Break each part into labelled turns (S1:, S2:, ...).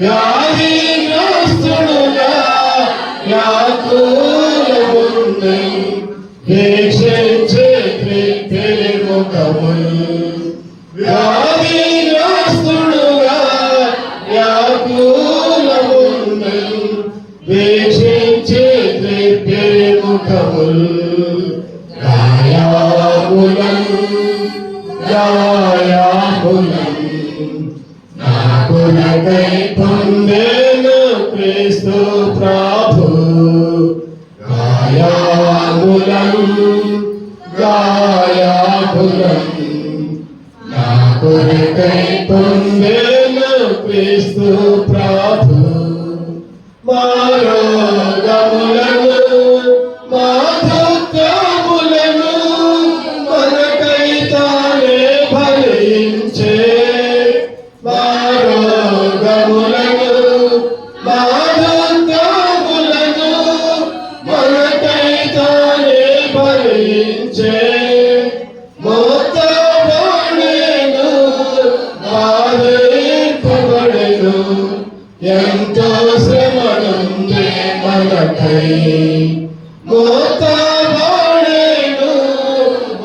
S1: వ్యాధిగ్రస్తుడుగా వ్యాకులముండెను వీక్షించే త్రిప్పిలి ముఖములు. వ్యాధిగ్రస్తుడుగా వ్యాకులముండెను వీక్షించే త్రిప్పిలి ముఖములు. గాయాములను నా కొరకై పొందెను క్రీస్తు ప్రభు. గాయాములను నా కొరకై పొందెను క్రీస్తు ప్రభు. మా రోగములను మా దుఃఖములను మనకై తానే భరించే. మా రోగములను మా దుఃఖములను మనకై తానే భరించే. మోతబడెను బాధింపబడెను ఎంతో శ్రమనుండే మనకై. మోతబడెను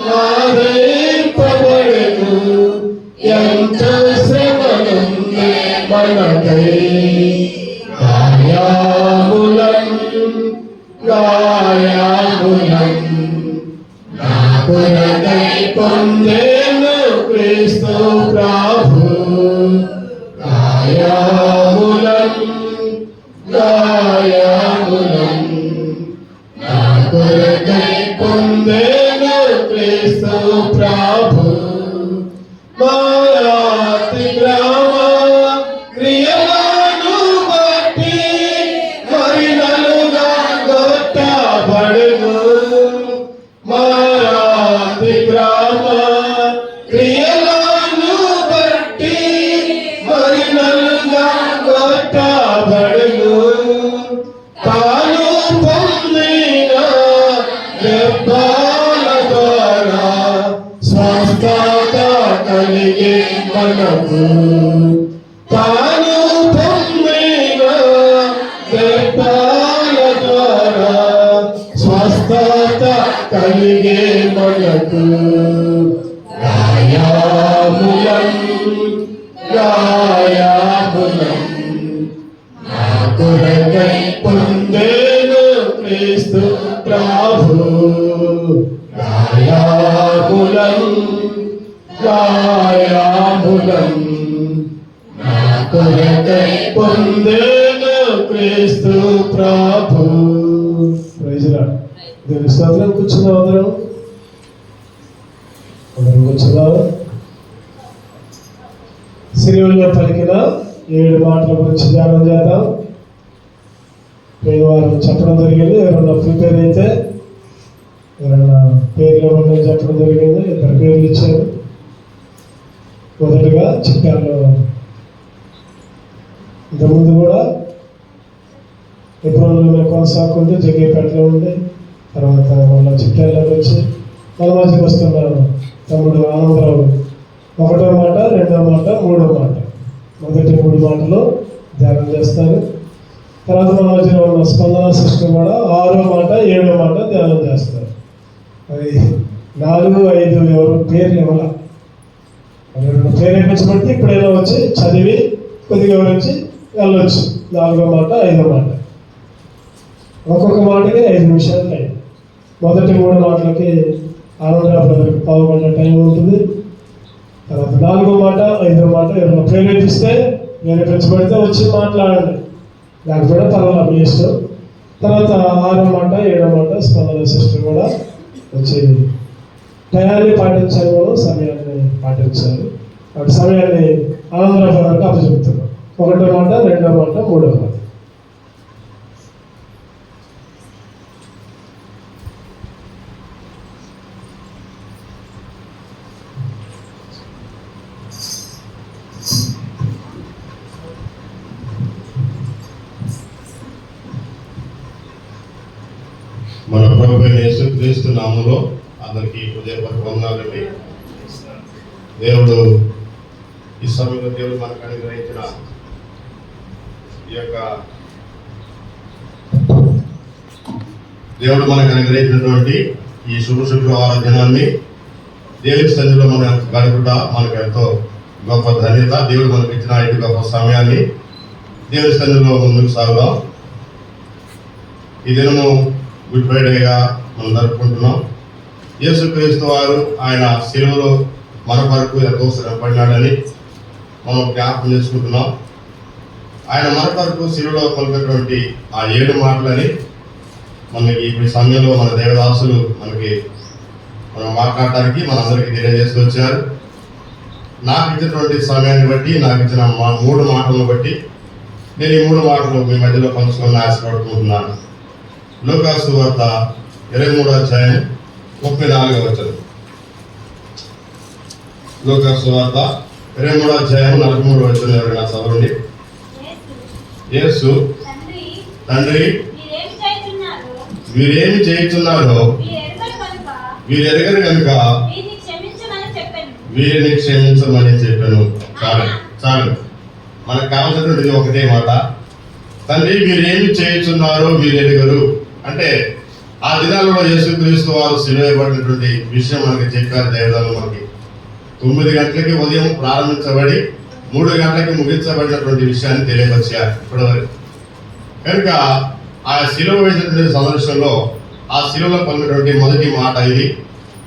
S1: బాధింపబడెను ఎంతో శ్రమనుండే మనకై. గాయాములను నా కొరకై పొందెను క్రీస్తు ప్రభు. గాయాములను నా కొరకై పొందెను క్రీస్తు ప్రభు. మారాతి గ్రామ క్రియలను బట్టి మరినలుగా కొట్టబడెను. మారాతి గ్రామ క్రియలను బట్టి మరినలుగా కొట్టబడెను. తాను పొందిన దెబ్బల ద్వారా స్వస్థత కలిగే మనకు. తాను పొందిన దెబ్బల ద్వారా స్వస్థత కలిగే మనకు. గాయాములను నా కొరకై పొందెను క్రీస్తు ప్రభు. గాయాములను నా కొరకై పొందెను క్రీస్తు ప్రభు. Praise lord. దేవుని స్తోత్రం. కూర్చున్నాం అందరం కూర్చున్నాం. సిలువలో పలికిన 7 మాటల గురించి ధ్యానం చేద్దాం. పేదవారు చెప్పడం జరిగింది. ఎవరన్నా ప్రిపేర్ అయితే ఎవరన్నా పేర్లు ఇవ్వండి చెప్పడం జరిగింది. 2 పేర్లు ఇచ్చారు. మొదటిగా చిట్టాల్లో ఇంతకుముందు కూడా ఎప్పుడు కొనసాగుకుంటూ జగ్గేపేటలో ఉండి తర్వాత మళ్ళీ చిట్టాల్లోకి వచ్చి మన మధ్యకి వస్తున్నారు తమ్ముడు ఆనందరావు. 1వ మాట, 2వ మాట, 3వ మాట. మొదటి 3 మాటలు ధ్యానం చేస్తారు. తర్వాత మన మధ్యలో ఉన్న స్పందన సిస్టర్ కూడా 6వ మాట, 7వ మాట ధ్యానం చేస్తారు. అది 4, 5 ఎవరు పేర్లు ఇవ్వాల. పేరు వేయించబడితే ఇప్పుడైనా వచ్చి చదివి కొద్దిగా వివరించి వెళ్ళొచ్చు. 4వ మాట, 5వ మాట. ఒక్కొక్క మాటకి 5 నిమిషాలు టైం. మొదటి 3 మాటలకి ఆనందరావు బ్రదర్కి పావుగంట టైం ఉంటుంది. తర్వాత 4వ మాట, 5వ మాట ఎవరైనా ప్రేరేపిస్తే ప్రేరేపించబడితే వచ్చి మాట్లాడండి, లేకపోతే పర్వాలేదు మీ ఇష్టం. తర్వాత 6వ మాట, 7వ మాట స్పందన సిస్టర్ కూడా వచ్చి టయాన్ని పాటించాలి. మనం సమయాన్ని పాటించాలి. వాటి సమయాన్ని ఆనందరావు బ్రదర్కి అప్పచెప్తున్నాం. 1వ మాట, 2వ మాట, 3వ మాట.
S2: మన ప్రభువైన యేసుక్రీస్తు నామములో అందరికీ హృదయపూర్వక వందనాలండి. దేవుడు ఈ సమయంలో దేవుడు మనకు అనుగ్రహించిన ఈ యొక్క దేవుడు మనకు అనుగ్రహించినటువంటి ఈ శుక్రవార దినాన్ని దేవుని సన్నిధిలో మనం గడుపుట మనకు ఎంతో గొప్ప ధన్యత. దేవుడు మనకు ఇచ్చిన ఇటు గొప్ప సమయాన్ని దేవుని సన్నిధిలో ముందుకు సాగుదాం. ఈ దినము గుడ్ ఫ్రైడేగా మనం జరుపుకుంటున్నాం. యేసుక్రీస్తు వారు ఆయన శిలువలో మన కొరకు ఎంతో శ్రమపడినాడని మనం జ్ఞాపకం చేసుకుంటున్నాం. ఆయన మన కొరకు శిలువలో పలికినటువంటి ఆ 7 మాటలని మనకి ఇప్పుడు సమయంలో మన దేవదాసులు మనం మాట్లాడటానికి మనందరికీ తెలియజేస్తూ వచ్చారు. నాకు ఇచ్చినటువంటి సమయాన్ని బట్టి, నాకు ఇచ్చిన 3 మాటలను బట్టి నేను ఈ 3 మాటలు మీ మధ్యలో పంచుకొని ఆశపడుకుంటున్నాను. లూకా సువార్త 23వ అధ్యాయం 34వ వచనం. లూకా సువార్త 23వ అధ్యాయం 43వ వచనం ఎవరైనా చదవండి. యేసు, తండ్రి వీరేమి చేయుచున్నారో వీరు ఎరగరు కనుక వీరిని క్షమించమని చెప్పాను. చాలు మనకు కావాల్సినటువంటిది ఒకటే మాట, తండ్రి వీరేమి చేయుచున్నారో వీరు ఎరగరు. అంటే ఆ దినాలలో యేసుక్రీస్తు వారు సిలువబడినటువంటి విషయం మనకి చెప్పారు. దేవతలు మనకి 9 గంటలకి ఉదయం ప్రారంభించబడి 3 గంటలకి ముగించబడినటువంటి విషయాన్ని తెలియపరిచారు ఇప్పటివరకు. కనుక ఆ శిలువ వేసినటువంటి సందర్శనలో ఆ శిలువలో పలికినటువంటి మొదటి మాట ఇది,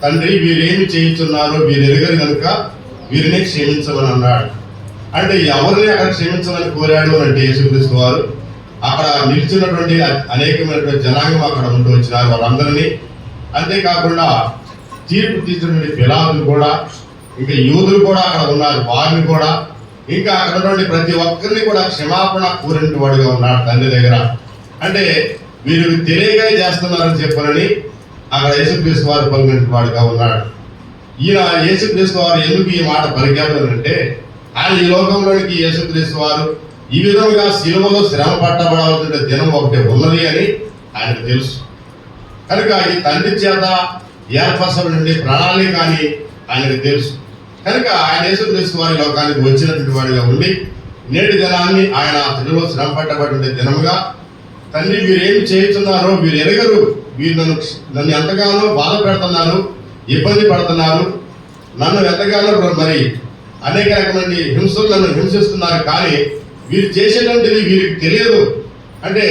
S2: తండ్రి వీరేమి చేయుచున్నారో వీరు ఎరగరు కనుక వీరిని క్షమించమని అన్నాడు. అంటే ఎవరిని అక్కడ క్షమించమని కోరాడు అంటే యేసుక్రీస్తు వారు అక్కడ నిలిచినటువంటి అనేకమైనటువంటి జనాంగం అక్కడ ఉంటూ వచ్చినారు. వారందరినీ, అంతేకాకుండా తీర్పు తీసినటువంటి పిలాతులు కూడా, ఇంకా యూదులు కూడా అక్కడ ఉన్నారు, వారిని కూడా, ఇంకా అక్కడ ఉన్నటువంటి ప్రతి ఒక్కరిని కూడా క్షమాపణ కోరిన వాడిగా ఉన్నాడు తండ్రి దగ్గర. అంటే వీరు తెలియగా చేస్తున్నారని చెప్పాలని అక్కడ యేసుక్రీస్తు వారు పలికిన వాడిగా ఉన్నాడు. ఈయన యేసుక్రీస్తు వారు ఎందుకు ఈ మాట పలికాడు అంటే ఆయన ఈ లోకంలోనికి యేసుక్రీస్తు వారు ఈ విధంగా శిలువలో శ్రమ పట్టబడాల్సిన దినం ఒకటి ఉన్నది అని ఆయనకు తెలుసు. కనుక ఈ తండ్రి చేత ఏర్పరచబడిన ప్రణాళిక అని ఆయనకు తెలుసు. కనుక ఆయన యేసుక్రీస్తు వారి లోకానికి వచ్చినటువంటి వాడిగా ఉండి నేటి దినాన్ని ఆయన శిలువలో శ్రమ పట్టబడిన దినముగా, తండ్రి వీరేమి చేయుచున్నారో వీరు ఎరగరు, వీరు నన్ను ఎంతగానో బాధ పెడుతున్నారు, ఇబ్బంది పడుతున్నారు, నన్ను ఎంతగానో మరి అనేక రకమైన హింసలు నన్ను హింసిస్తున్నారు, కానీ వీరు చేసేటువంటిది వీరికి తెలియదు. అంటే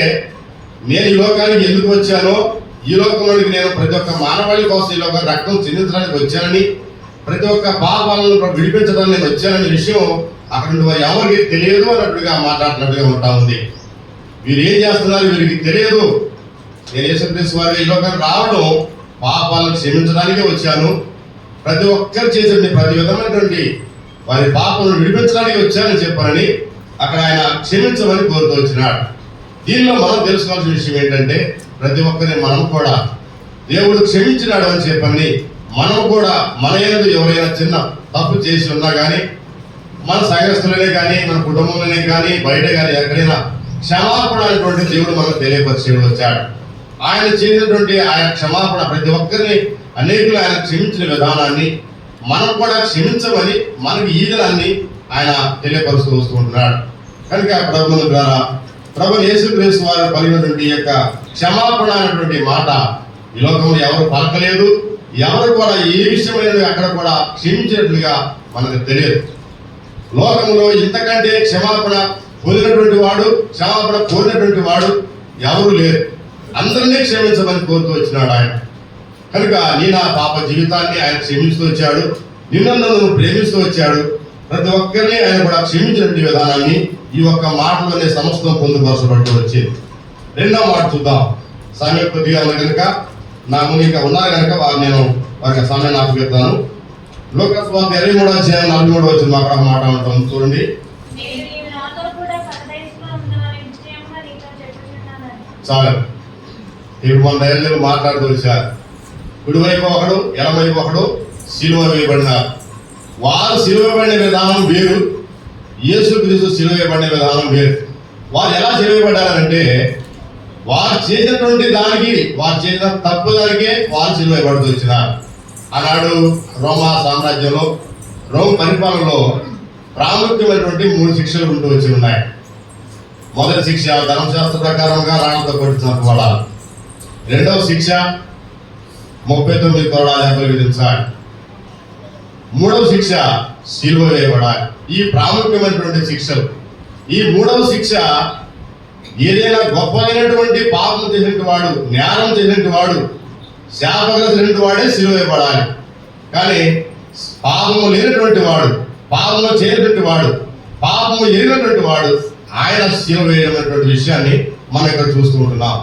S2: నేను ఈ లోకానికి ఎందుకు వచ్చానో, ఈ లోకంలోనికి నేను ప్రతి ఒక్క మానవాళి కోసం ఈ లోకం రక్తం చెందించడానికి వచ్చానని, ప్రతి ఒక్క పాపాలను విడిపించడానికి నేను వచ్చాననే విషయం అక్కడ ఎవరికి తెలియదు అన్నట్టుగా మాట్లాడుతున్నట్టుగా ఉంటా ఉంది. వీరు ఏం చేస్తున్నారు వీరికి తెలియదు. నేను యేసుక్రీస్తు వారి ఈ లోకానికి రావడం పాపాలను క్షమించడానికే వచ్చాను, ప్రతి ఒక్కరు చేసే ప్రతి విధమైనటువంటి వారి పాపాలను విడిపించడానికి వచ్చానని చెప్పానని అక్కడ ఆయన క్షమించమని కోరుతూ వచ్చినాడు. దీనిలో మనం తెలుసుకోవాల్సిన విషయం ఏంటంటే ప్రతి ఒక్కరిని మనం కూడా దేవుడు క్షమించినాడు అని చెప్పని మనం కూడా మన యందు ఎవరైనా చిన్న తప్పు చేసి ఉన్నా కానీ, మన సంఘస్థులనే కానీ, మన కుటుంబంలోనే కానీ, బయట కానీ ఎక్కడైనా క్షమాపణ అనేటువంటి దేవుడు మనకు తెలియపరిచి వచ్చాడు. ఆయన చేసినటువంటి ఆయన క్షమాపణ ప్రతి ఒక్కరిని అనేకులు ఆయన క్షమించిన విధానాన్ని మనం కూడా క్షమించమని మనకి ఈ దినాన్ని ఆయన తెలియపరుస్తూ వస్తూ ఉంటున్నాడు. కనుక ప్రభువుల ద్వారా ప్రభు యేసుక్రీస్తు వారు పలికినటువంటి యొక్క క్షమాపణ అనేటువంటి మాట ఈ లోకంలో ఎవరు పలకలేదు, ఎవరు కూడా ఏ విషయమైన అక్కడ కూడా క్షమించినట్లుగా మనకు తెలియదు. లోకంలో ఇంతకంటే క్షమాపణ పొందినటువంటి వాడు, క్షమాపణ కోరినటువంటి వాడు ఎవరు లేరు. అందరినీ క్షమించమని కోరుతూ వచ్చినాడు ఆయన. కనుక నీ నా పాప జీవితాన్ని ఆయన క్షమిస్తూ వచ్చాడు, నిన్ను ప్రేమిస్తూ వచ్చాడు. ప్రతి ఒక్కరిని ఆయన కూడా క్షమించినటువంటి విధానాన్ని ఈ ఒక్క మాటలోనే సమస్తం పొందుపరచబడుతూ వచ్చింది. రెండవ మాట చూద్దాం. సమయం కొద్దిగా ఉంది కనుక నా ముందు ఇంకా ఉన్నారు కనుక నేను వారికి సమయం నాకు చెప్తాను. లూకా సువార్త 23వ అధ్యాయం 43వ వచనం అక్కడ మాట ఉంటాం చూడండి. చాలు, ఇప్పుడు మన దయలు మాట్లాడుతూ వచ్చారు. కుడివైపు ఒకడు, ఎడమవైపు ఒకడు సిలువ వేయబడినారు. వారు సిలువ వేయబడిన విధానం వేరు, యేసుక్రీస్తు సిలువ వేయబడిన విధానం వేరు. వారు ఎలా సిలువ వేయబడ్డారంటే వారు చేసినటువంటి దానికి, వారు చేసిన తప్పు దానికే వారు సిలువ వేయబడుతూ వచ్చినారు. ఆనాడు రోమా సామ్రాజ్యంలో, రోమ్ పరిపాలనలో ప్రాముఖ్యమైనటువంటి 3 శిక్షలు ఉంటూ వచ్చి ఉన్నాయి. మొదటి శిక్ష ధర్మశాస్త్ర ప్రకారంగా రాళ్లతో కొట్టి చంపబడాలి. రెండవ శిక్ష 39 కొరడాల దెబ్బలు విధించాలి. మూడవ శిక్ష సిలువ వేయబడాలి. ఈ ప్రాముఖ్యమైనటువంటి శిక్షలు. ఈ మూడవ శిక్ష ఏదైనా గొప్పైనటువంటి పాపం చేసినటువంటి వాడు, నేరం చేసినటువంటి వాడు, శాపగ్రస్తున్నటువంటి వాడే సిలువ వేయబడాలి. కానీ పాపము లేనటువంటి వాడు, పాపము చేయనటువంటి వాడు, పాపము ఎరిగినటువంటి వాడు ఆయన సిలువ వేయడం విషయాన్ని మనం ఇక్కడ చూస్తూ ఉంటున్నాం.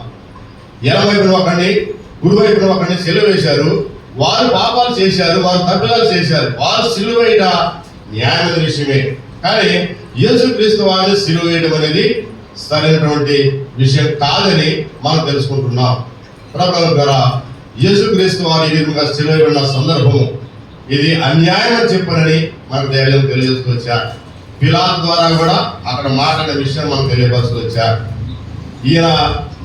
S2: ఎడమవైపున ఒకరిని, కుడివైపున ఒకరిని సిలువ వేశారు. వారు పాపాలు చేశారు, వారు తప్పిదాలు చేశారు, వారు సిలువ వేయట న్యాయమైన విషయమే. కానీ యేసుక్రీస్తు వారిని సిలువ వేయడం అనేది సరైనటువంటి విషయం కాదని మనం తెలుసుకుంటున్నాం. ప్రభువు ద్వారా యేసుక్రీస్తు వారు ఈ విధంగా సిలువ వేయబడిన సందర్భము ఇది అన్యాయం అని చెప్పనని మనకు తెలియజేసుకొచ్చారు. పిలాతు ద్వారా కూడా అక్కడ మాట్లాడిన విషయం మనం తెలియపరుచుకొచ్చారు. ఈయన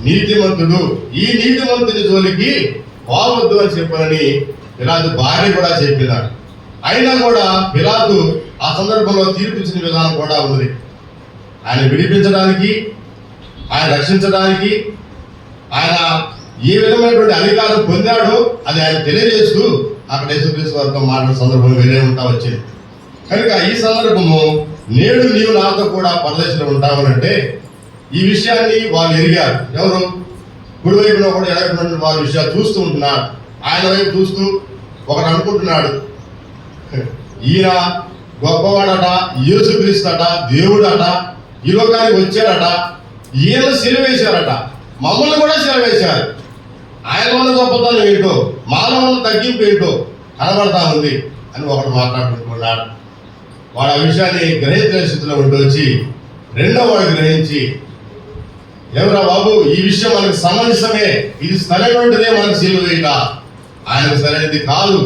S2: నీతిమంతుడు, ఈ నీతిమంతుని జోలికి పోవద్దు అని చెప్పనని పిలాతు భార్య కూడా చెప్పినాడు. అయినా కూడా పిలాతు ఆ సందర్భంలో తీర్పిచ్చిన విధానం కూడా ఉంది. ఆయన విడిపించడానికి, ఆయన రక్షించడానికి ఆయన ఏ విధమైనటువంటి అధికారం పొందాడో అది ఆయన తెలియజేస్తూ అక్కడ యేసుక్రీస్తు వారితో మాట్లాడిన సందర్భం వేరే ఉంటా వచ్చింది. కనుక ఈ సందర్భము నేడు నీవు నాతో కూడా పరదేశంలో ఉంటావనంటే ఈ విషయాన్ని వాళ్ళు ఎరిగారు. ఎవరు? కుడివైపున కూడా ఎడవైపున వారి విషయాలు చూస్తూ ఉంటున్నారు. ఆయన వైపు చూస్తూ ఒకడు అనుకుంటున్నాడు, ఈయన గొప్పవాడట, యేసుక్రీస్తుట, దేవుడట, ఈ లోకానికి వచ్చాడట, ఈయన సిలువేశారట, మమ్మల్ని కూడా సిలువేశారు, ఆయన వల్ల గొప్పతనం ఏంటో, మాలో ఉన్న తగ్గింపు ఏంటో కనబడతా ఉంది అని ఒకడు మాట్లాడుకుంటున్నాడు. వాడు ఆ విషయాన్ని గ్రహించిన స్థితిలో ఉంటూ వచ్చి రెండో వాడు గ్రహించి, ఎవరా బాబు, ఈ విషయం మనకు సమంజసమే, ఇది సరైనటువంటిదే, మనకు సిలువ వేయట ఆయనకు సరైనది కాదు,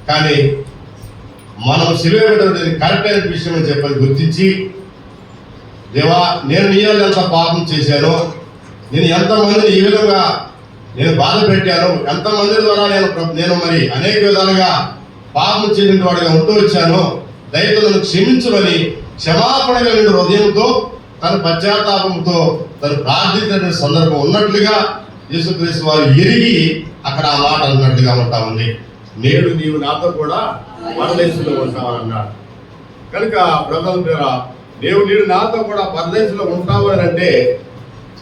S2: కానీ మనం సిలువ వేయడం కరెక్ట్ అయిన విషయం అని చెప్పని గుర్తించి, దేవా నేను నీ వల్ల ఎంత పాపం చేశాను, నేను ఎంతమందిని ఈ విధంగా నేను బాధ పెట్టాను, ఎంతమంది ద్వారా నేను మరి అనేక విధాలుగా పాపం చేసిన వాడిగా ఉంటూ వచ్చాను, దయతో నన్ను క్షమించమని క్షమాపణ కలిగిన హృదయంతో తన పశ్చాత్తాపంతో తను ప్రార్థించిన సందర్భం ఉన్నట్లుగా యేసుక్రీస్తు వారు ఎరిగి అక్కడ ఆ మాట అన్నట్లుగా ఉంటా ఉంది. నేడు నీవు నాతో కూడా పరదేశంలో ఉంటావని అన్నాడు. కనుక బ్రదర్ నీవు నాతో కూడా పరదేశంలో ఉంటావు అని అంటే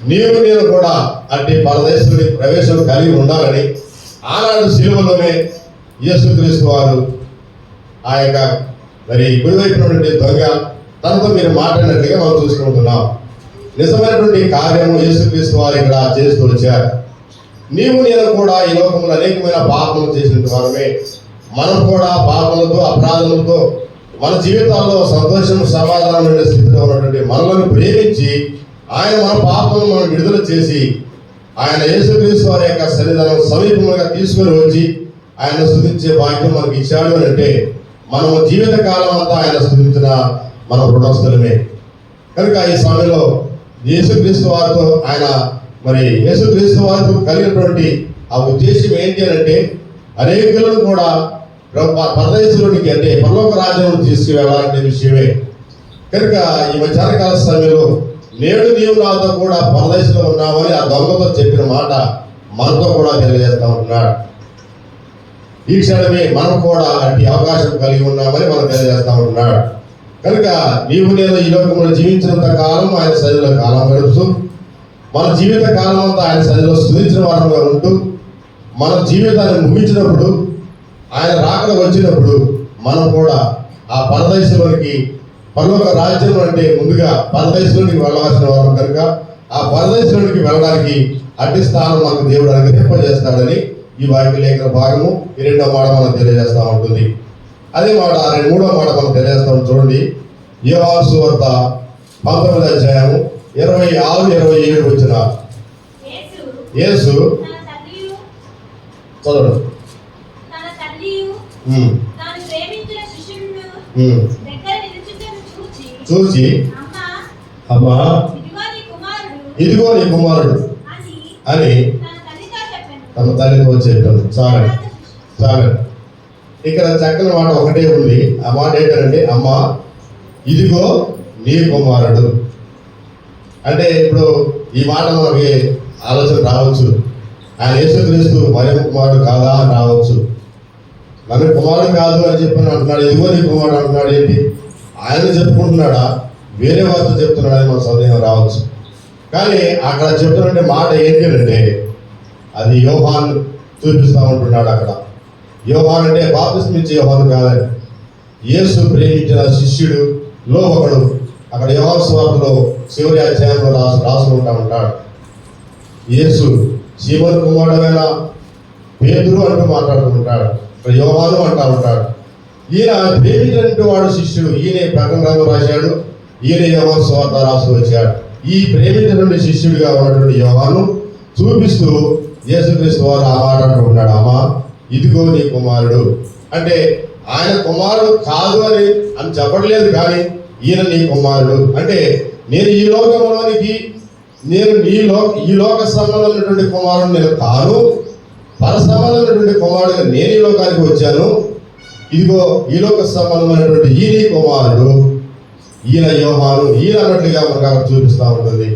S2: నీవు నేను కూడా అట్టి పరదేశంలో ప్రవేశం కలిగి ఉండాలని ఆనాడు సిలువలోనే యేసుక్రీస్తు వారు ఆ యొక్క మరి కుడివైపునటువంటి దొంగ తనతో మీరు మాట్లాడినట్లుగా మనం చూసుకుంటున్నాం. నిజమైనటువంటి కార్యము యేసుక్రీస్తు వారు ఇక్కడ చేస్తూ వచ్చారు. నీవు నేను కూడా ఈ లోకంలో అనేకమైన పాపములు చేసినటువంటి వారమే. మనం కూడా పాపములతో, అపరాధములతో మన జీవితాల్లో సంతోషం, సమాధానం ఉండే స్థితిలో ఉన్నటువంటి మనలను ప్రేమించి ఆయన మన పాపలను మనం విడుదల చేసి ఆయన యేసుక్రీస్తు వారి యొక్క సన్నిధానం సమీపంగా తీసుకుని వచ్చి ఆయన స్తుతించే భాగ్యం మనకి ఇచ్చాడు అని అంటే మనం జీవిత కాలం అంతా ఆయన స్తుతించిన మన రుణస్థులమే. కనుక ఈ సమయంలో యేసుక్రీస్తు వారితో ఆయన మరి యేసుక్రీస్తు వారితో కలిగినటువంటి ఆ ఉద్దేశం ఏంటి అని అంటే అనేకులను కూడా పరదేశంలోనికి అంటే పరలోక రాజ్యంలో తీసుకువెళ్ళాలనే విషయమే. కనుక ఈ మధ్యాహ్నకాల సమయంలో నేడు నీవు నాతో కూడా పరదేశంలో ఉన్నామని ఆ దొంగతో చెప్పిన మాట మనతో కూడా తెలియజేస్తా ఉంటున్నాడు. ఈ క్షణమే మనం కూడా అట్టి అవకాశం కలిగి ఉన్నామని మనం తెలియజేస్తా ఉంటున్నాడు. కనుక నీవు నేను ఈ లోకంలో జీవించినంత కాలం ఆయన సన్నిధిలో కాలం గడుపుతూ మన జీవిత కాలం అంతా ఆయన సన్నిధిలో స్తుతించిన వారంగా ఉంటూ మన జీవితాన్ని ముగించినప్పుడు ఆయన రాకడ వచ్చినప్పుడు మనం కూడా ఆ పరదేశంలోనికి పరలోక రాజ్యం అంటే ముందుగా పరదేశంలోనికి వెళ్ళవలసిన వారు కనుక ఆ పరదేశంలోనికి వెళ్ళడానికి అట్టి స్థానం మనకు దేవుడు అనుగ్రహింపజేస్తాడని ఈ వాక్య లేఖన భాగము ఈ రెండో మాట మనం తెలియజేస్తూ ఉంటుంది. అదే మాట మూడో మాట మనం తెలియజేస్తాం. చూడండి, యోహాను సువార్త 19వ అధ్యాయము 26-27 వచ్చిన యేసు చదవడం చూచి అమ్మా ఇదిగో నీ కుమారుడు అని తన తల్లితో చెప్పాను. చాలు ఇక్కడ చక్కని మాట ఒకటే ఉంది. ఆ మాట ఏంటంటే అమ్మా ఇదిగో నీ కుమారుడు. అంటే ఇప్పుడు ఈ మాట మనకి ఆలోచన రావచ్చు, ఆయన యేసుక్రీస్తు మరియమ్మ కుమారుడు కాదా అని రావచ్చు. నన్ను కుమారుడు కాదు అని చెప్పని అంటున్నాడు, ఇదిగో నీ కుమారుడు అంటున్నాడు ఏంటి, ఆయన చెప్పుకుంటున్నాడా వేరే వారితో చెప్తున్నాడని మన సందేహం రావచ్చు. కానీ అక్కడ చెప్తున్నట్టే మాట ఏంటి అంటే అది యోహాను చూపిస్తూ ఉంటున్నాడు. అక్కడ యోహాను అంటే బాప్తిస్మం ఇచ్చే యోహాను కాదని, యేసు ప్రేమించిన శిష్యుడులో ఒకడు. అక్కడ యోహాను సువార్తలో చివరి అధ్యాయంలో రాసి ఉంటాడు, యేసు సీమోను కుమారుడైన పేతురు అంటూ మాట్లాడుతుంటాడు, ఇక్కడ యోహాను అంటూ ఉంటాడు. ఈయన ప్రేమించినటువంటి వాడు శిష్యుడు, ఈయన ప్రకటన గ్రంథం రాశాడు, ఈయన యోహాను సువార్త రాసి వచ్చాడు. ఈ ప్రేమించినటువంటి శిష్యుడిగా ఉన్నటువంటి యోహాను చూపిస్తూ యేసుక్రీస్తు వారు ఆ మాట అంటున్నాడు, అమ్మా ఇదిగో నీ కుమారుడు. అంటే ఆయన కుమారుడు కాదు అని చెప్పట్లేదు, కానీ ఈయన నీ కుమారుడు అంటే నేను ఈ లోకంలోనికి నేను ఈ లోక సంబంధమైనటువంటి కుమారుడు నేను కాను, పర సంబంధమైనటువంటి కుమారుడుగా నేను ఈ లోకానికి వచ్చాను. ఇదిగో ఈ లోక సంబంధమైనటువంటి ఈ నీ కుమారుడు, ఈయన యోహాను, ఈయన అన్నట్లుగా మనకు అక్కడ చూపిస్తూ ఉంటుంది.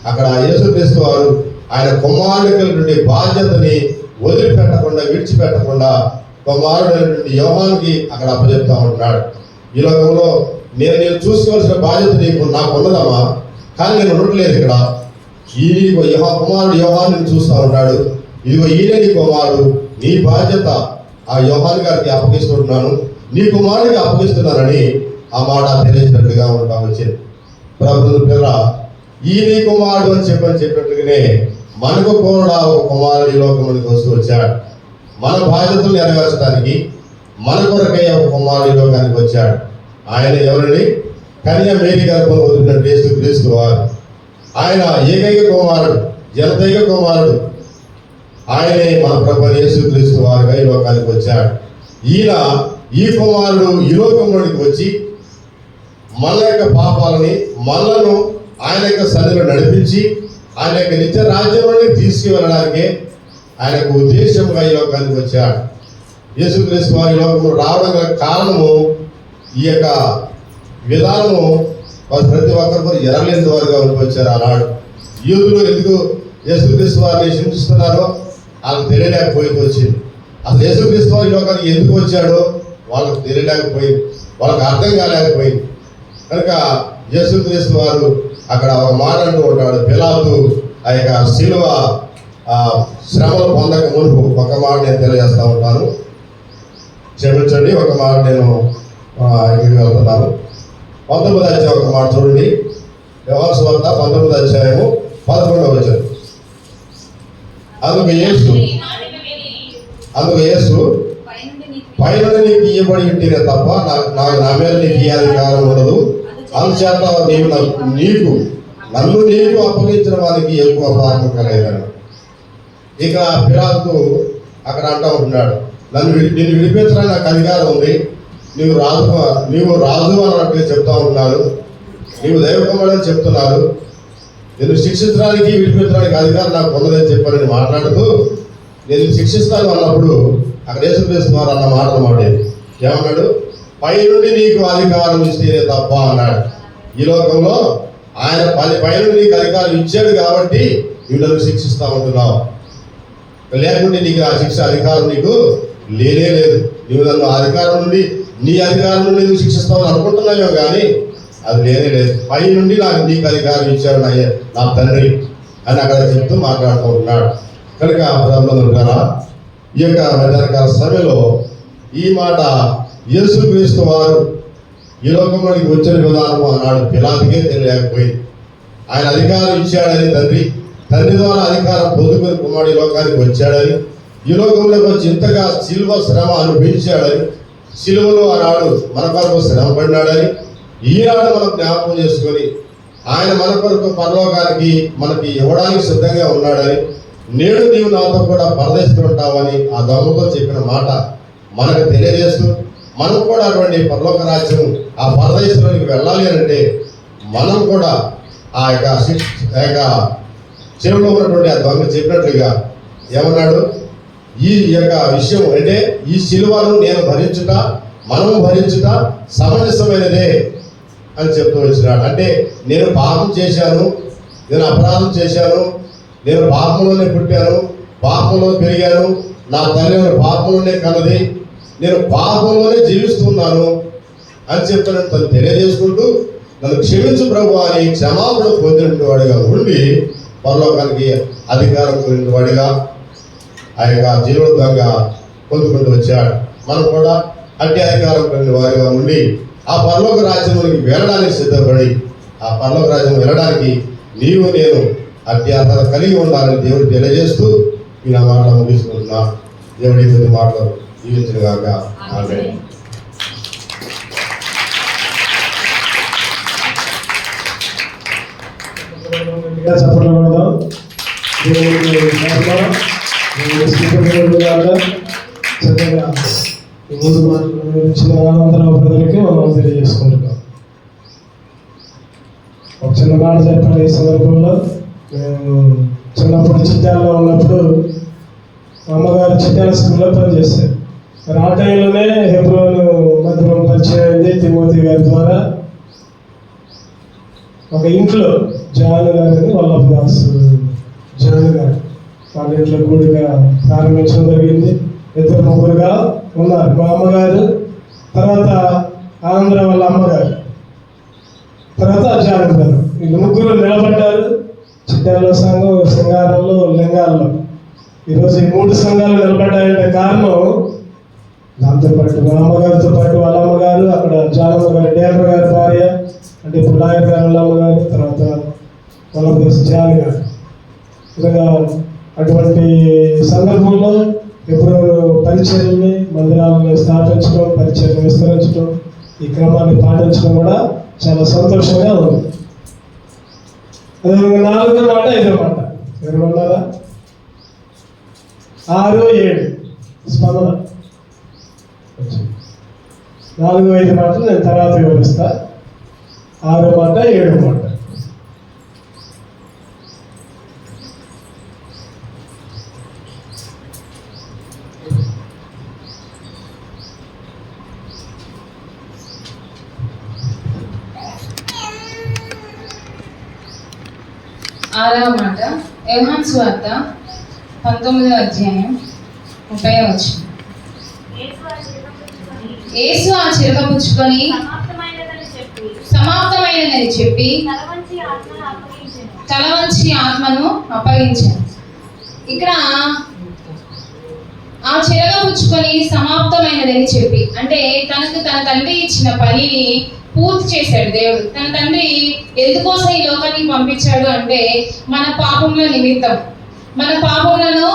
S2: అక్కడ యేసుక్రీస్తు వారు ఆయన కుమారుడికి బాధ్యతని వదిలిపెట్టకుండా విడిచిపెట్టకుండా కుమారుడైనటువంటి యోహానుకి అక్కడ అప్పచెప్తా ఉంటున్నాడు. ఈ లోకంలో నేను చూసుకోవాల్సిన బాధ్యత నాకు ఉన్నదమ్మా, కానీ నేను ఉండట్లేదు ఇక్కడ. ఈ కుమారుడు యోహాను చూస్తూ ఉంటాడు, ఇదిగో ఈయన నీ కుమారుడు, నీ బాధ్యత ఆ యోహాను గారికి అప్పగిస్తున్నాను, నీ కుమారుడికి అప్పగిస్తున్నానని ఆ మాట తెలియజేసినట్లుగా ఉంటా వచ్చింది. ప్రభుత్వ పిల్ల ఈ నీ కుమారుడు అని చెప్పినట్లుగానే మనకు కూడా ఒక కుమారుడు ఈ లోకంలోకి వస్తూ వచ్చాడు. మన బాధ్యతలు నెరవేర్చడానికి మన కొరకై ఒక కుమారుడు ఈ లోకానికి వచ్చాడు. ఆయన ఎవరండి? కన్య మేరీ గర్భంలో వదిలిన యేసుక్రీస్తు వారు. ఆయన ఏకైక కుమారుడు, జనతైక కుమారుడు. ఆయనే మన ప్రభు యేసుక్రీస్తు వారుగా ఈ లోకానికి వచ్చాడు. ఈయన ఈ కుమారుడు ఈ లోకంలోనికి వచ్చి మన యొక్క పాపాలని మనలను ఆయన యొక్క సన్నిధిలో నడిపించి ఆయన యొక్క నిత్య రాజ్యంలోకి తీసుకువెళ్ళడానికి ఆయనకు ఉద్దేశంగా ఈ లోకానికి వచ్చాడు. యేసుక్రీస్తు వారి లోకంలో రావడం గల కారణము ఈ యొక్క విధానము ప్రతి ఒక్కరు ఎరలేని వారుగా వచ్చారు. ఆనాడు యూదులు ఎందుకు యేసుక్రీస్తు వారిని హింసిస్తున్నారో వాళ్ళకి తెలియలేకపోయింది వచ్చింది. అసలు యేసుక్రీస్తు వారి లోకానికి ఎందుకు వచ్చాడో వాళ్ళకి తెలియలేకపోయింది, వాళ్ళకి అర్థం కాలేకపోయింది. కనుక యేసుక్రీస్తు వారు అక్కడ ఒక మాట అంటూ ఉంటాడు, పిలాతు ఆ యొక్క శిలువ శ్రమలు పొందక మునుపు ఒక మాట నేను తెలియజేస్తూ ఉంటాను, క్షమించండి, ఒక మాట నేను ఇక్కడికి వెళ్తున్నాను. 19వ అధ్యాయం ఒక మాట చూడండి, యోహాను సువార్త 19వ అధ్యాయము 11వ వచనం. అందుకు యేసు పైనుండి నీకు ఇవ్వబడి ఉంటేనే తప్ప నా మీద నీకు ఈ అధికారం ఉండదు, అందుచేత నన్ను నీకు అప్పగించిన వారికి ఎక్కువ పాపం కలగలను. ఇక పిలాతు అక్కడ అంటూ ఉంటున్నాడు, నిన్ను విడిపించడానికి నాకు అధికారం ఉంది, నీవు రాజు అన్నట్టుగా చెప్తా ఉంటున్నారు, నీవు దైవకుమారుడని చెప్తున్నారు, నేను శిక్షించడానికి విడిపించడానికి అధికారం నాకు ఉన్నదని చెప్పారని మాట్లాడుతూ నేను శిక్షిస్తాను అన్నప్పుడు అక్కడ యేసుక్రీస్తు వారు అన్న మాటలు మాట్లాడి ఏమన్నాడు, పైనుండి నీకు అధికారం ఇస్తేనే తప్ప అన్నాడు. ఈ లోకంలో ఆయన పైనుండి నీకు అధికారం ఇచ్చాడు కాబట్టి నువ్వు నన్ను శిక్షిస్తా ఉంటున్నావు, లేకుంటే నీకు ఆ శిక్ష అధికారం నీకు లేనే లేదు. నువ్వు నన్ను అధికారం నుండి నీ అధికారం నుండి నువ్వు శిక్షిస్తావని అనుకుంటున్నావో కానీ అది లేనే లేదు. పై నుండి నీకు అధికారం ఇచ్చాడు నా తండ్రి అని అక్కడ చెప్తూ మాట్లాడుతూ ఉన్నాడు. కనుక ప్రభువులారా, ఈ యొక్క మధ్యాహ్నకాల సమయంలో ఈ మాట యేసుక్రీస్తు వారు ఈ లోకంలోనికి వచ్చిన విధానం అన్నాడు పిలాతుకే తెలియలేకపోయింది. ఆయన అధికారం ఇచ్చాడని తండ్రి ద్వారా అధికారం పొందుకుని కుమారుడు ఈ లోకానికి వచ్చాడని, ఈ లోకంలోకి వచ్చి ఇంతగా శిలువ శ్రమ అనుభవించాడని, శిలువలో ఆనాడు మన కొరకు శ్రమ పడినాడని ఈనాడు మనం జ్ఞాపకం చేసుకొని ఆయన మన కొరకు పరలోకానికి మనకి ఇవ్వడానికి సిద్ధంగా ఉన్నాడని, నేడు నీవు నాతో కూడా పరదేశుకుంటావని ఆ దొంగతో చెప్పిన మాట మనకు తెలియజేస్తూ మనం కూడా అటువంటి పరలోక రాజ్యం ఆ పరదేశంలోకి వెళ్ళాలి అంటే మనం కూడా ఆ యొక్క చెరువులో ఉన్నటువంటి ఆ దొంగ చెప్పినట్లుగా ఏమన్నాడు, ఈ యొక్క విషయం అంటే ఈ శిలువను నేను భరించుట మనము భరించుట సమంజసమైనదే అని చెప్తూ వచ్చినాడు. అంటే నేను పాపం చేశాను, నేను అపరాధం చేశాను, నేను పాపంలోనే పుట్టాను, పాపంలో పెరిగాను, నా తల్లి పాపంలోనే కన్నది, నేను పాపంలోనే జీవిస్తున్నాను అని చెప్పి తను తెలియజేసుకుంటూ నన్ను క్షమించు ప్రభు అని క్షమాపణ పొందినవాడిగా ఉండి పరలోకానికి అధికారం పొందినవాడిగా ఆ యొక్క జీవోద్దంగా పొందుకుంటూ వచ్చాడు. మనం కూడా అట్టి అధికారం పొందిన వారిగా ఉండి ఆ పరలోక రాజ్యంలోకి వెళ్ళడానికి సిద్ధపడి ఆ పరలోక రాజ్యం వెళ్ళడానికి నీవు నేను అట్టి అర్హత కలిగి ఉండాలని దేవుడు తెలియజేస్తూ ఈ నా మాటలు ముగిస్తున్నా. దేవుడి కొద్ది మాటలు జీవించిన కాక ఆమేన్.
S1: చప్పట్లు కొడదాం. దేవుడికి స్తోత్రం. దేవుడి స్తుతించబడును గాక. చక్కగా ఈ 3 మాటలు ఇచ్చిన ఆనందరావు ప్రజలకి మనం తెలియజేసుకుంటున్నాం. ఒక చిన్న మాట చెప్పాలి ఈ సందర్భంలో. మేము చిన్నప్పుడు చిట్యాలలో ఉన్నప్పుడు మా అమ్మగారు చిట్యాల స్కూల్లో పనిచేశారు. మరి ఆ టైంలోనే హెబ్రోను మధ్యలో పరిచయం అయింది తిమోతి గారి ద్వారా. ఒక ఇంట్లో జాన్ గారిని వల్లభదాస్ జాన్ గారు వాళ్ళ ఇంట్లో కూడిగా ప్రారంభించడం జరిగింది. 2-3 ఉన్నారు. మా అమ్మగారు, తర్వాత ఆంధ్ర వాళ్ళ అమ్మగారు, తర్వాత జాన్ గారు, వీళ్ళు 3 నిలబడ్డారు. చిట్యాల సంఘం, సింగారంలో, లింగాల్లో ఈరోజు ఈ 3 సంఘాలు నిలబడ్డాయంటే కారణం దాంతోపాటు మా అమ్మగారితో పాటు వాళ్ళ అమ్మగారు, అక్కడ జానమ్మ గారు, డేపర్ గారి భార్య, అంటే ఇప్పుడు లాయర్ గారు వాళ్ళ అమ్మగారు, తర్వాత వల్లభదాస్ జాన్ గారు. విధంగా అటువంటి సందర్భంలో ఎప్పుడు పరిచయాన్ని, మందిరాలను స్థాపించడం, పరిచయం విస్తరించడం, ఈ క్రమాన్ని పాటించడం కూడా చాలా సంతోషంగా ఉంది. అదేవిధంగా 4వ మాట 5వ మాట ఎవరున్నారా? 6, 7 స్పందన. 4, 5 మాటలు నేను తర్వాత వివరిస్తా. 6వ మాట 7వ మాట.
S3: ఆరవ మాట యోహాను సువార్త 19వ అధ్యాయం 30వ వచనం. యేసు ఆ చిరక పుచ్చుకొని సమాప్తమైనదని చెప్పి తల వంచి ఆత్మను అప్పగించాను. ఇక్కడ ఆ చిరక పుచ్చుకొని సమాప్తమైనదని చెప్పి అంటే తనకు తన తండ్రి ఇచ్చిన పనిని పూర్తి చేశాడు దేవుడు. తన తండ్రి ఎందుకోసం ఈ లోకానికి పంపించాడు అంటే మన పాపముల నిమిత్తం, మన పాపములను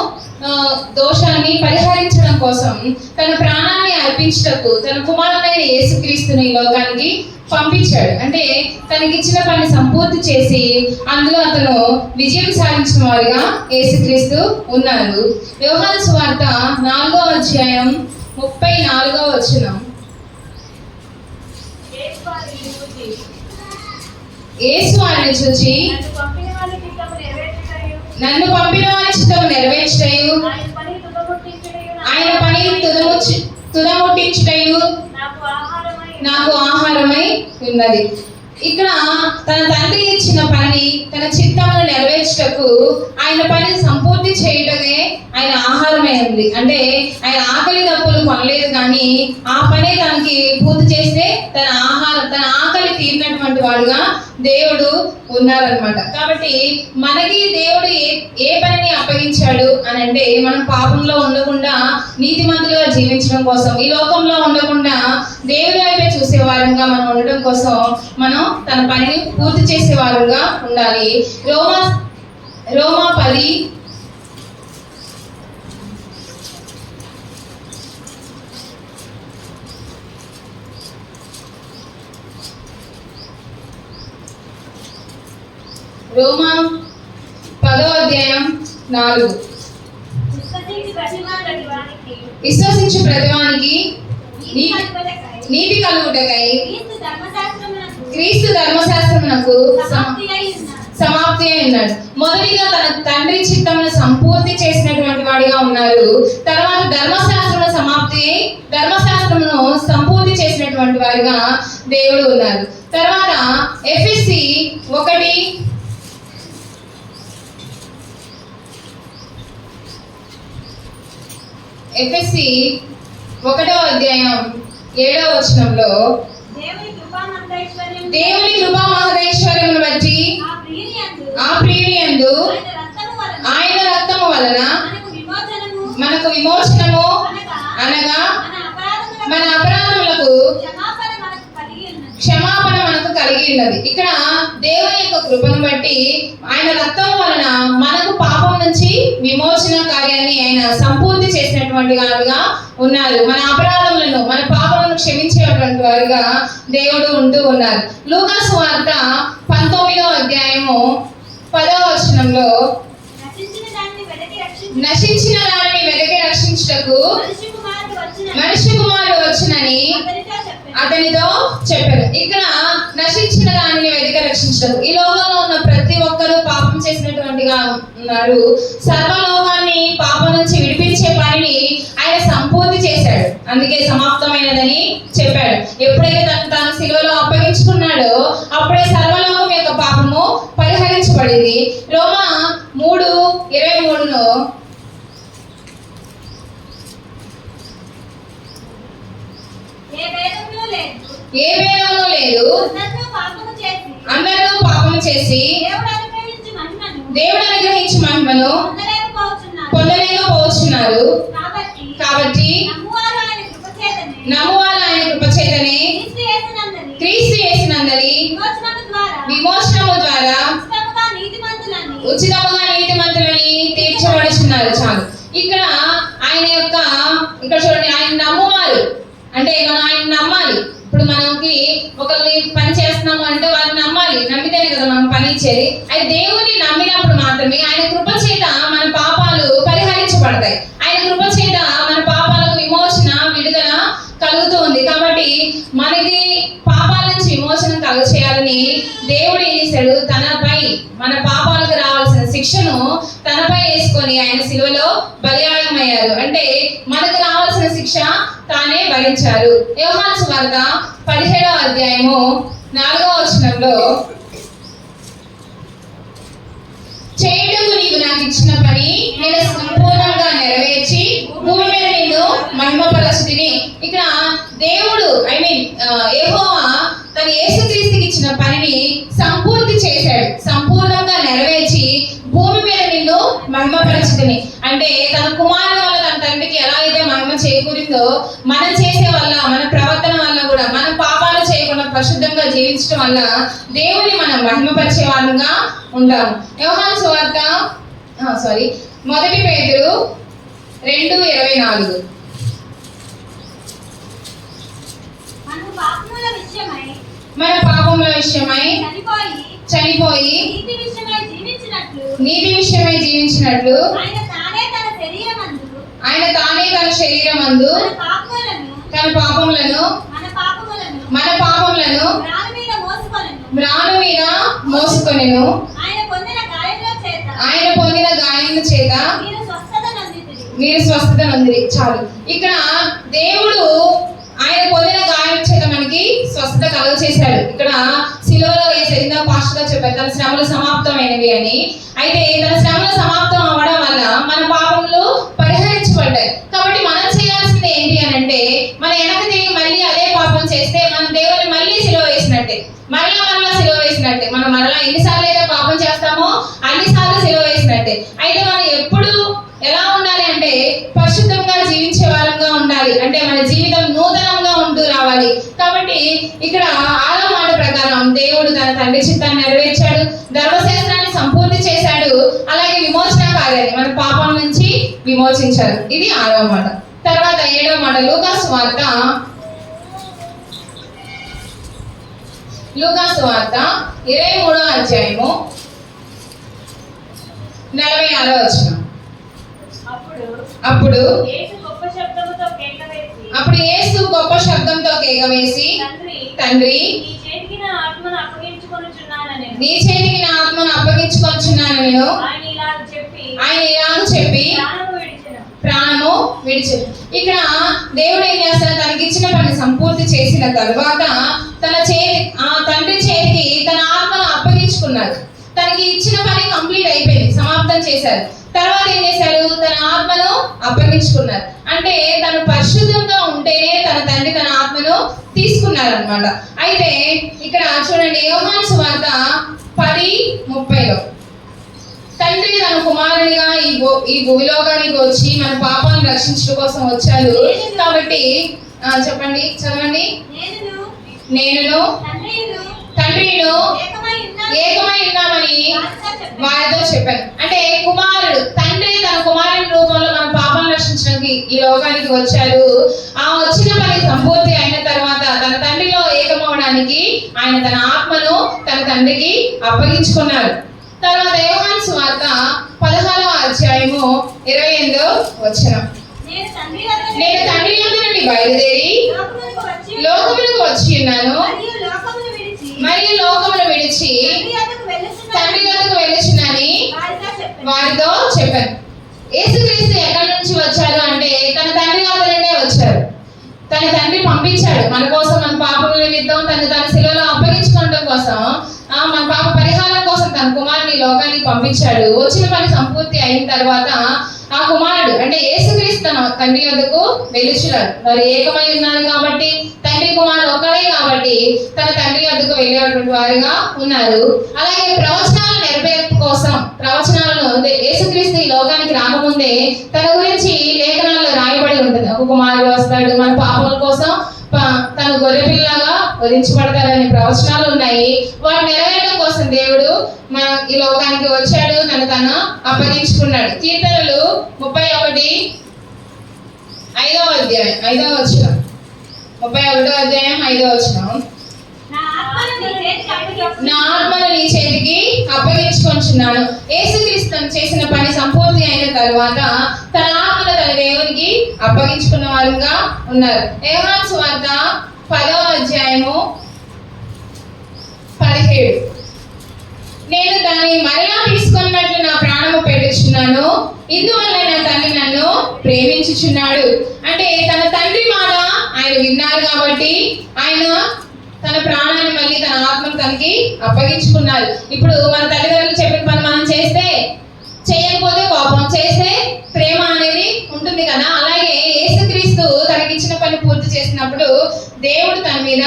S3: దోషాన్ని పరిహరించడం కోసం తన ప్రాణాన్ని అర్పించటకు తన కుమారుడైన యేసుక్రీస్తుని ఈ లోకానికి పంపించాడు. అంటే తనకిచ్చిన పని సంపూర్తి చేసి అందులో అతను విజయం సాధించిన వారిగా యేసుక్రీస్తు ఉన్నారు. యోహాను సువార్త 4వ అధ్యాయం 34వ వచనం. యేసు వారిని చూచి నన్ను పంపిన వారి చిత్తము నెరవేర్చుటయు ఆయన పని తుదముట్టించుటయు నాకు ఆహారమై ఉన్నది. ఇక్కడ తన తండ్రి ఇచ్చిన పని, తన చిత్తమును నెరవేర్చుటకు ఆయన పని సంపూర్తి చేయటమే ఆయన ఆహారమై ఉంది. అంటే ఆయన ఆకలి దప్పులు కొనలేదు, కానీ ఆ పనే తనకి పూర్తి చేస్తే తన ఆకలి తీరినటువంటి వాడుగా దేవుడు ఉన్నారనమాట. కాబట్టి మనకి దేవుడు ఏ పనిని అప్పగించాడు అని అంటే మనం పాపంలో ఉండకుండా నీతిమంతులుగా జీవించడం కోసం, ఈ లోకంలో ఉండకుండా దేవుడి వైపే చూసేవారంగా మనం ఉండడం కోసం మనం తన పనిని పూర్తి చేసేవారుగా ఉండాలి. రోమా 10 రోమా 10వ అధ్యాయం 4. విశ్వసించు ప్రతివానికి నీతి కలుగుటకై క్రీస్తు ధర్మశాస్త్రమునకు సమాప్తి అయి ఉన్నాడు. మొదటిగా తన తండ్రి చిత్తమును సంపూర్తి చేసినటువంటి వాడిగా ఉన్నారు. తర్వాత ధర్మశాస్త్రమును సంపూర్తి చేసినటువంటి వారిగా దేవుడు ఉన్నారు. తర్వాత ఎఫెసీ 1 ఎఫెసీ 1వ అధ్యాయం 7వ వచనంలో దేవుని కృపా మహదైశ్వర్యమును బట్టి ఆ ప్రియుని యందు ఆయన రక్తము వలన మనకు విమోచనము అనగా మన అపరాధములకు క్షమాపణ మనకు కలిగి ఉన్నది. ఇక్కడ దేవుని యొక్క కృపను బట్టి ఆయన రక్తం వలన మనకు పాపం నుంచి విమోచన కార్యాన్ని ఆయన సంపూర్తి చేసినటువంటి వారుగా ఉన్నారు. మన అపరాధములను మన పాపములను క్షమించేటువంటి వారుగా దేవుడు ఉంటూ ఉన్నారు. లూకా సువార్త 19వ అధ్యాయము 10వ వచనంలో నశించిన దానిని వెదకి రక్షించుటకు మనిషి కుమారుడు వచ్చునని అతనితో చెప్పారు. ఇక్కడ నశించిన దానిని వెదకి రక్షించడం, ఈ లోకంలో ఉన్న ప్రతి ఒక్కరూ పాపం చేసినటువంటిగా ఉన్నారు. సర్వలోకాన్ని పాపం నుంచి విడిపించే పనిని ఆయన సంపూర్తి చేశాడు, అందుకే సమాప్తమైనదని చెప్పాడు. ఎప్పుడైతే తాను సిలువలో అప్పగించుకున్నాడో అప్పుడే సర్వలోకం యొక్క పాపము పరిహరించబడింది. రోమా 3:23 ఏ భేదము లేదు, అందరూ పాపము చేసి దేవుడు అనుగ్రహించి మహిమను పొందలేకపోతున్నారు. కాబట్టి నమ్మువారు ఆయన కృపచేతనే క్రీస్తు యేసునందరి విమోచనము ద్వారా ఉచితముగా నీతిమంతులని తీర్చబడుచున్నారు. చాలు. ఇక్కడ ఆయన యొక్క ఇక్కడ చూడండి, ఆయన నమ్మువారు అంటే మనం ఆయన నమ్మాలి. ఇప్పుడు మనకి ఒకరిని పని చేస్తున్నాము అంటే వారిని నమ్మాలి, నమ్మితేనే కదా మనం పని ఇచ్చేది. అయితే దేవుని నమ్మినప్పుడు మాత్రమే ఆయన కృప చేత మన పాపాలు పరిహరించబడతాయి. ఆయన కృప చేత మన పాపాలకు విమోచన విడుదల కలుగుతూ ఉంది. కాబట్టి మనకి పాపాల నుంచి విమోచన కలుగచేయాలని దేవుడు ఏం చేశాడు, తనపై మన పాపాలకు రావాల్సిన శిక్షను తనపై వేసుకొని ఆయన సిలువలో బలియాగమయ్యారు. అంటే మనకు రావాల్సిన శిక్ష తానే భరించారు. యోహాను సువార్త 17వ అధ్యాయము 4వ వచనంలో చేయుటకు నీవు నాకు ఇచ్చిన పని నేను సంపూర్ణంగా నెరవేర్చి భూమి మీద నిన్ను మహిమపరచుతిని. ఇక్కడ దేవుడు యెహోవా తన యేసుక్రీస్తుకి ఇచ్చిన పనిని సంపూర్తి చేశాడు, సంపూర్ణంగా నెరవేర్చి భూమి మీద నిన్ను మహిమపరచుతిని. అంటే తన కుమారుల వల్ల తన తండ్రికి ఎలా అయితే మహిమ చేకూరిందో మనం చేసే వల్ల, మన ప్రవర్తన వల్ల కూడా, మన పాపాలు చేయకుండా పరిశుద్ధంగా జీవించడం వల్ల దేవుని మనం మహిమపరిచే వాళ్ళుగా ఉంటాము. యోహాను సువార్త 1 పేతురు 2:24 మన పాపముల విషయమై చనిపోయి నీతి విషయమై జీవించినట్లు ఆయన తానే తన శరీరమందు తన పాపములను మన పాపములను మ్రాను మీద మోసుకొనెను. ఆయన పొందిన గాయముల చేత మీరు స్వస్థత నొందిరి. చాలు. ఇక్కడ దేవుడు ఆయన పొందిన గాయం చేత మనకి స్వస్థత కలుగ చేశాడు. ఇక్కడ సిలువలో వేసేది పాస్టర్గా చెప్పారు తన శ్రమలు సమాప్తమైనవి అని. అయితే తన శ్రమలు సమాప్తం అవ్వడం వల్ల మన పాపములు పరిహరించబడ్డాయి. కాబట్టి మనం చేయాల్సింది ఏంటి అని అంటే, మన వెనక తిరిగి మళ్ళీ అదే పాపం చేస్తే మన దేవుని మళ్ళీ సిలువ వేసినట్టే, మరలా సిలువ వేసినట్టే. మనం మరలా ఎన్నిసార్లు అయితే పాపం చేస్తామో అన్నిసార్లు సిలువ వేసినట్టే. అయితే మనం ఎప్పుడు ఎలా ఉండాలి అంటే పరిశుద్ధంగా జీవించే వారంగా ఉండాలి. అంటే మన జీవితం నూతనంగా ఉంటూ రావాలి. కాబట్టి ఇక్కడ 6వ మాట ప్రకారం దేవుడు తన తండ్రి చిత్తాన్ని నెరవేర్చాడు, ధర్మశాస్త్రాన్ని సంపూర్తి చేశాడు, అలాగే విమోచన కార్యాన్ని మన పాపం నుంచి విమోచించారు. ఇది 6వ మాట. తర్వాత 7వ మాట లూకా సువార్త 23వ అధ్యాయము 46వ వచనం. అప్పుడు యేసు గొప్ప శబ్దంతో కేక వేసి తండ్రి నీ చేతికి నా ఆత్మను అప్పగించుకొనుచున్నాను నేను ఆయన ఇలాగ చెప్పి ప్రాణము విడిచెను. ఇక్కడ దేవుడు ఏం చేస్తాడు, తనకి ఇచ్చిన పని సంపూర్తి చేసిన తర్వాత తండ్రి చేతికి తన ఆత్మను అప్పగించుకున్నాడు. తనకి ఇచ్చిన పని కంప్లీట్ అయిపోయింది, సమాప్తం చేశారు. తర్వాత ఏం చేశారు? తన ఆత్మను అప్పగించుకున్నారు. అంటే తను పరిశుద్ధంగా ఉంటేనే తన తండ్రి తన ఆత్మను తీసుకున్నారు అనమాట. అయితే ఇక్కడ చూడండి, యోహాను సువార్త 10:30 తండ్రి తన కుమారునిగా ఈ భూలోకానికి వచ్చి మన పాపాలను రక్షించడం కోసం వచ్చారు కాబట్టి చెప్పండి, చదవండి. నేను తండ్రిను ఏకమై ఉన్నామని వారితో చెప్పాను. అంటే కుమారుడు, తండ్రి తన కుమారుని రూపంలో మన పాపాలను రక్షించడానికి ఈ లోకానికి వచ్చారు. ఆ వచ్చిన పని సంపూర్తి అయిన తర్వాత తన తండ్రిలో ఏకమవడానికి ఆయన తన ఆత్మను తన తండ్రికి అప్పగించుకున్నారు. తర్వాత యోహాను సువార్త 16:28 నేను తండ్రి యొద్ద నుండి బయలుదేరి లోకములకు వచ్చి ఉన్నాను మరియు లోకమును విడిచి తండ్రి యొద్దకు వెళ్ళుచున్నానని వారితో చెప్పాను. యేసుక్రీస్తు ఎక్కడి నుంచి వచ్చారు అంటే తన తండ్రి వద్ద నుండే వచ్చారు. తన తండ్రి పంపించాడు మన కోసం, మన పాపముల నిమిత్తం తన శిలువలో అప్పగించుకోవడం కోసం, మన పాప పరిహారం కోసం తన కుమారుని లోకానికి పంపించాడు. వచ్చిన పని సంపూర్తి అయిన తర్వాత ఆ కుమారుడు అంటే యేసుక్రీస్తు తన తండ్రి వద్దకు వెలుచున్నారు. వారు ఏకమై ఉన్నారు కాబట్టి, తండ్రి కుమారుడు ఒకడే కాబట్టి తన తండ్రి వద్దకు వెళ్ళేటువంటి వారుగా ఉన్నారు. అలాగే ప్రవచనాల నెరవేర్పు కోసం, ప్రవచనాలను యేసుక్రీస్తు ఈ లోకానికి రాకముందే తన గురించి లేఖనాల్లో రాయబడి ఉంటుంది. ఒక కుమారుడు వస్తాడు, మన పాపముల కోసం తను గొర్రెపిల్లగా వధించబడతారనే ప్రవచనాలు ఉన్నాయి. వాటిని నెరవేరడం కోసం దేవుడు మన ఈ లోకానికి వచ్చాడు, తను అప్పగించుకున్నాడు. కీర్తనలు 31:5 31:5 నా ఆత్మను నీ చేతికి అప్పగించుకొంచున్నాను. యేసుక్రీస్తు చేసిన పని సంపూర్తి అయిన తర్వాత తన ఆత్మను తన దేవునికి అప్పగించుకున్న వారుగా ఉన్నారు. యోహాను సువార్త 10:17 నేను దాన్ని మరలా తీసుకున్నట్లు నా ప్రాణము పెట్టుచున్నాను, ఇందువల్ల నా తండ్రి నన్ను ప్రేమించుచున్నాడు. అంటే తన తండ్రి మాట ఆయన విన్నారు కాబట్టి ఆయన తన ప్రాణాన్ని మళ్ళీ తన ఆత్మను తనకి అప్పగించుకున్నారు. ఇప్పుడు మన తల్లిదండ్రులు చెప్పిన పని మనం చేస్తే, చేయకపోతే కోపం, చేస్తే ప్రేమ అనేది ఉంటుంది కదా. అలాగే యేసుక్రీస్తు తనకిచ్చిన పని పూర్తి చేసినప్పుడు దేవుడు తన మీద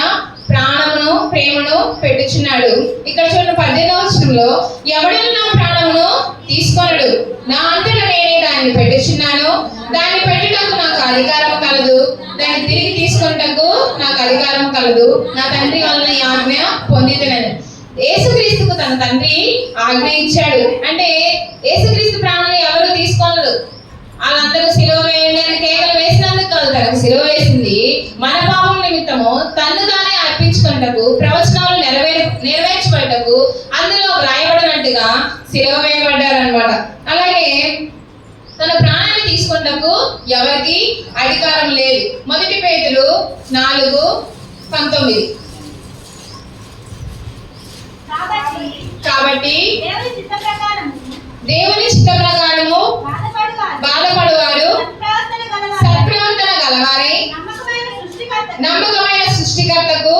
S3: ప్రాణమును ప్రేమను పెట్టుచున్నాడు. ఇక్కడ చూడండి 18వ వచనంలో, ఎవడను నా ప్రాణమును తీసుకొనడు, నా అంతటా నేనే దాన్ని పెట్టుచున్నాను, దాన్ని పెట్టుటకు నాకు అధికారం కలదు, దాన్ని తిరిగి తీసుకొనుటకు నాకు అధికారం కలదు, నా తండ్రి వలన ఈ ఆజ్ఞ పొందితునని. యేసుక్రీస్తుకు తన తండ్రి ఆజ్ఞ ఇచ్చాడు. అంటే యేసుక్రీస్తు ప్రాణాలు ఎవరు తీసుకోనరు. వాళ్ళందరూ సిలువ వేయండి అని కేకలు వేసినందుకు కాదు, తనకు సిలువ వేసింది మన పాపం నిమిత్తము తను తానే అర్పించుకున్నటకు, ప్రవచనాలు నెరవేర్చబడటకు, అందులో వ్రాయబడినట్టుగా సిలువ వేయబడ్డారు అనమాట. అలాగే తన ప్రాణాన్ని తీసుకున్నటకు ఎవరికి అధికారం లేదు. 1 పేతురు 4:19 కాబట్టి దేవుని చిత్త ప్రకారము బాధపడువారు సత్ప్రవర్తన గలవారై నమ్మకమైన సృష్టికర్తకు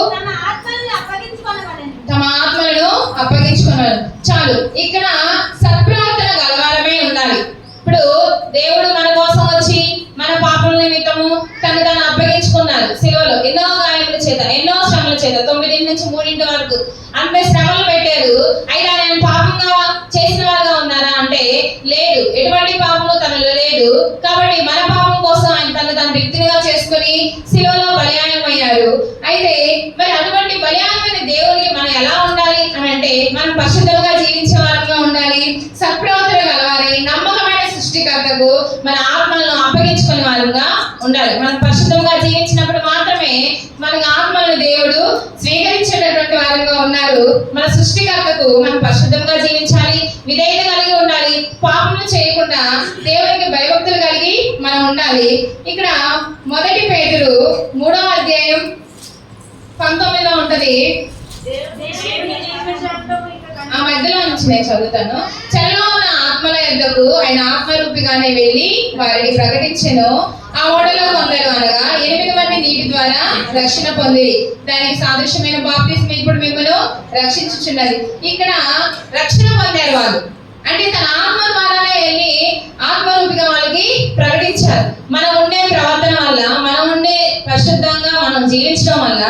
S3: తమ ఆత్మలను అప్పగించుకున్నారు. చాలు, ఇక్కడ సత్ప్రవర్తన గలవారమే ఉండాలి. ఇప్పుడు దేవుడు మన కోసం వచ్చి మన పాపల నిమిత్తము తను అప్పగించుకున్నారు. సిలువలో ఎన్నో గాయముల చేత, ఎన్నో శ్రమల చేత, 9 నుంచి 3 వరకు అంతే శ్రమలు పెట్టారు. అయితే ఆయన పాపంగా చేసిన వారుగా ఉన్నారా అంటే లేదు, ఎటువంటి పాపము తనలో లేదు. కాబట్టి మన పాపం కోసం ఆయన తన వ్యక్తిగా చేసుకుని సిలువలో బలియాగమయ్యారు. అయితే మరి అటువంటి బలియాగమైన దేవునికి మనం ఎలా ఉండాలి అని అంటే, మనం పరిశుద్ధంగా జీవించే వారంగా ఉండాలి, సత్ప్రవర్తన గలవారి, నమ్మకమైన సృష్టికర్తకు మన ఆత్మలను అప్పగించుకునే వారుగా ఉండాలి. మనం పరిశుద్ధంగా జీవించినప్పుడు మాత్రమే మన ఆత్మలను దేవుడు స్వీకరించేటటువంటి వారుగా ఉన్నారు. మన సృష్టికర్తకు మనం పరిశుద్ధంగా జీవించాలి, విధేయత కలిగి ఉండాలి, పాపం చేయకుండా దేవునికి భయభక్తులు కలిగి మనం ఉండాలి. ఇక్కడ 1 పేతురు 3:19 ఉంటది. ఆ మధ్యలో నుంచి నేను చదువుతాను. చెరలో ఉన్న ఆత్మల యొద్దకు ఆయన ఆత్మరూపిగానే వెళ్ళి వారిని ప్రకటించెను. ఆ ఓడలో కొందరు అనగా 8 మంది నీటి ద్వారా రక్షణ పొందిరి. దానికి సాదృశ్యమైన బాప్తిస్మం ఇప్పుడు మిమ్మల్ని రక్షించుచున్నది. ఇక్కడ రక్షణ పొందారు వాళ్ళు. అంటే తన ఆత్మ ద్వారానే వెళ్ళి ఆత్మరూపిగా వాళ్ళకి ప్రకటించారు. మనం ఉండే ప్రవర్తన వల్ల, మనం ఉండే పరిశుద్ధంగా మనం జీవించడం వల్ల,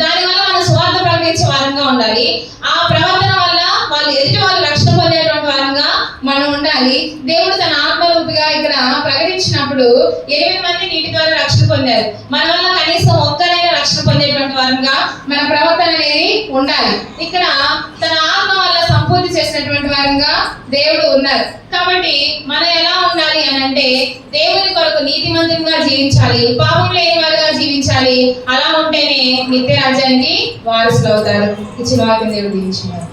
S3: దానివల్ల మనం స్వార్థ ప్రకటించే వారంగా ఉండాలి. ఆ ప్రవర్తన వల్ల వాళ్ళు ఎదుటి వాళ్ళు రక్షణ పొందేటువంటి వారంగా మనం ఉండాలి. దేవుడు తన ఆత్మరూపిగా ఇక్కడ ప్రకటించినప్పుడు 8 మంది నీటి ద్వారా రక్షణ పొందారు. మన వల్ల కనీసం ఒక్కరైనా రక్షణ పొందేటువంటి వారంగా మన ప్రవర్తన అనేది ఉండాలి. ఇక్కడ తన ఆత్మ వల్ల సంపూర్తి చేసినటువంటి వారంగా దేవుడు ఉన్నారు. కాబట్టి మనం ఎలా ఉండాలి అని అంటే, దేవుని కొరకు నీతిమంతంగా జీవించాలి, పాపం లేని వారుగా జీవించాలి. అలా ఉంటేనే నిత్య రాజ్యానికి వారసులు అవుతారు. ఇచ్చిన వాక్యం దేవుడు దీవించినారు.